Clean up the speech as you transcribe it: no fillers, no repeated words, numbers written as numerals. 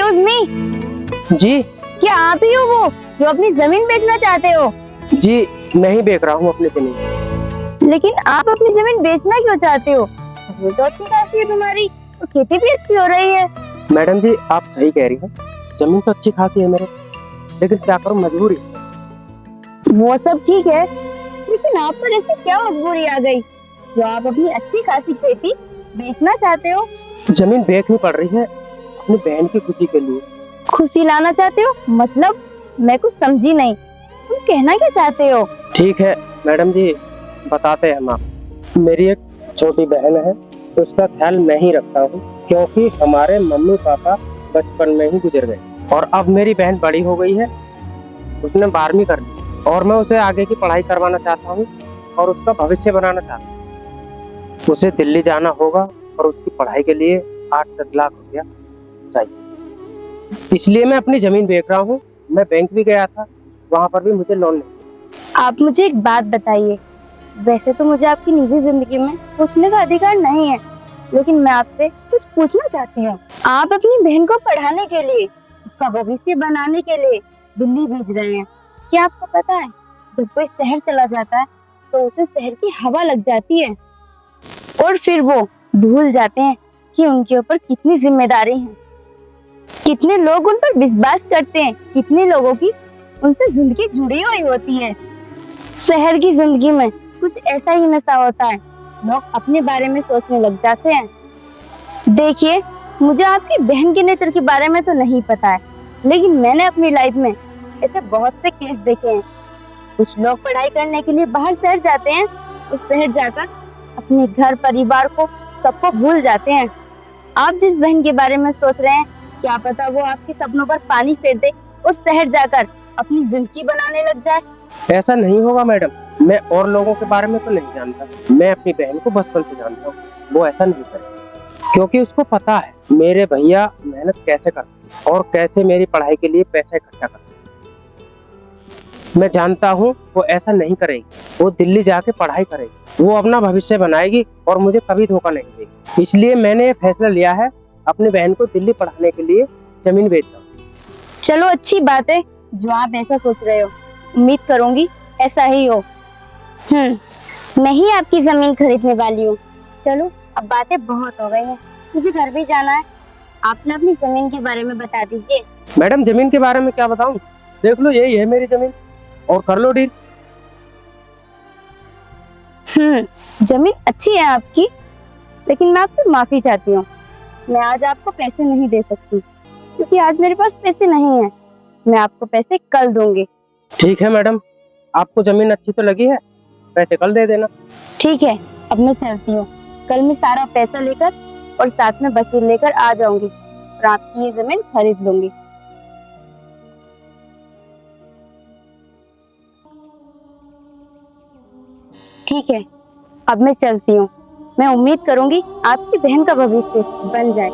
Excuse me, जी क्या आप ही हो वो जो अपनी जमीन बेचना चाहते हो? जी, मैं ही बेच रहा हूँ अपनी जमीन। लेकिन आप अपनी जमीन बेचना क्यों चाहते हो? ये तो अच्छी खासी है तुम्हारी, और खेती भी अच्छी हो रही है। मैडम जी, आप सही कह रही हैं, जमीन तो अच्छी खासी है मेरे, लेकिन क्या करूँ, मजबूरी। वो सब ठीक है, लेकिन आप पर ऐसी क्या मजबूरी आ गई जो आप अपनी अच्छी खासी खेती बेचना चाहते हो? जमीन बेचनी पड़ रही है अपनी बहन की खुशी के लिए। खुशी लाना चाहते हो? मतलब मैं कुछ समझी नहीं, तुम कहना क्या चाहते हो? ठीक है मैडम जी, बताते हैं हम आपको। मेरी एक छोटी बहन है, तो उसका ख्याल मैं ही रखता हूँ, क्योंकि हमारे मम्मी पापा बचपन में ही गुजर गए और अब मेरी बहन बड़ी हो गई है, उसने 12वीं कर ली और मैं उसे आगे की पढ़ाई करवाना चाहता हूँ और उसका भविष्य बनाना चाहता हूँ। उसे दिल्ली जाना होगा और उसकी पढ़ाई के लिए 8-10 लाख रुपया चाहिए, इसलिए मैं अपनी जमीन बेच रहा हूँ। मैं बैंक भी गया था, वहाँ पर भी मुझे लोन नहीं। आप मुझे एक बात बताइए, वैसे तो मुझे आपकी निजी जिंदगी में पूछने का अधिकार नहीं है, लेकिन मैं आपसे कुछ पूछना चाहती हूँ। आप अपनी बहन को पढ़ाने के लिए, उसका भविष्य बनाने के लिए दिल्ली भेज रहे हैं। क्या आपको पता है, जब कोई शहर चला जाता है तो उसे शहर की हवा लग जाती है और फिर वो भूल जाते हैं कि उनके ऊपर कितनी जिम्मेदारी है, कितने लोग उन पर विश्वास करते हैं, कितने लोगों की उनसे जिंदगी जुड़ी हुई होती है। शहर की जिंदगी में कुछ ऐसा ही नशा होता है, लोग अपने बारे में सोचने लग जाते हैं। देखिए, मुझे आपकी बहन के नेचर के बारे में तो नहीं पता है, लेकिन मैंने अपनी लाइफ में ऐसे बहुत से केस देखे हैं। कुछ लोग पढ़ाई करने के लिए बाहर शहर जाते हैं, उस शहर जाकर अपने घर परिवार को सबको भूल जाते हैं। आप जिस बहन के बारे में सोच रहे हैं, क्या पता वो आपके सपनों पर पानी फेर दे और शहर जाकर अपनी जिंदगी बनाने लग जाए। ऐसा नहीं होगा मैडम, मैं और लोगों के बारे में तो नहीं जानता, मैं अपनी बहन को बचपन से जानता हूँ, वो ऐसा नहीं करेगी, क्योंकि उसको पता है मेरे भैया मेहनत कैसे करते और कैसे मेरी पढ़ाई के लिए पैसा इकट्ठा करते। मैं जानता हूँ वो ऐसा नहीं करेगी, वो दिल्ली जाके पढ़ाई करेगी, वो अपना भविष्य बनाएगी और मुझे कभी धोखा नहीं देगी। इसलिए मैंने ये फैसला लिया है अपनी बहन को दिल्ली पढ़ाने के लिए जमीन बेचना। चलो अच्छी बात है जो आप ऐसा सोच रहे हो, उम्मीद करूंगी ऐसा ही हो। मैं ही आपकी जमीन खरीदने वाली हूँ। चलो अब बातें बहुत हो गई हैं, मुझे घर भी जाना है। आपने अपनी जमीन के बारे में बता दीजिए। मैडम जमीन के बारे में क्या बताऊं, देख लो यही है मेरी जमीन और कर लो डील। जमीन अच्छी है आपकी, लेकिन मैं आपसे माफी चाहती हूँ, मैं आज आपको पैसे नहीं दे सकती, क्योंकि आज मेरे पास पैसे नहीं है। मैं आपको पैसे कल दूंगी। ठीक है मैडम, आपको जमीन अच्छी तो लगी है, पैसे कल दे देना। ठीक है, अब मैं चलती हूँ। कल मैं सारा पैसा लेकर और साथ में वकील लेकर आ जाऊंगी और आपकी ये जमीन खरीद लूंगी। ठीक है, अब मैं चलती हूँ। मैं उम्मीद करूंगी आपकी बहन का भविष्य बन जाए।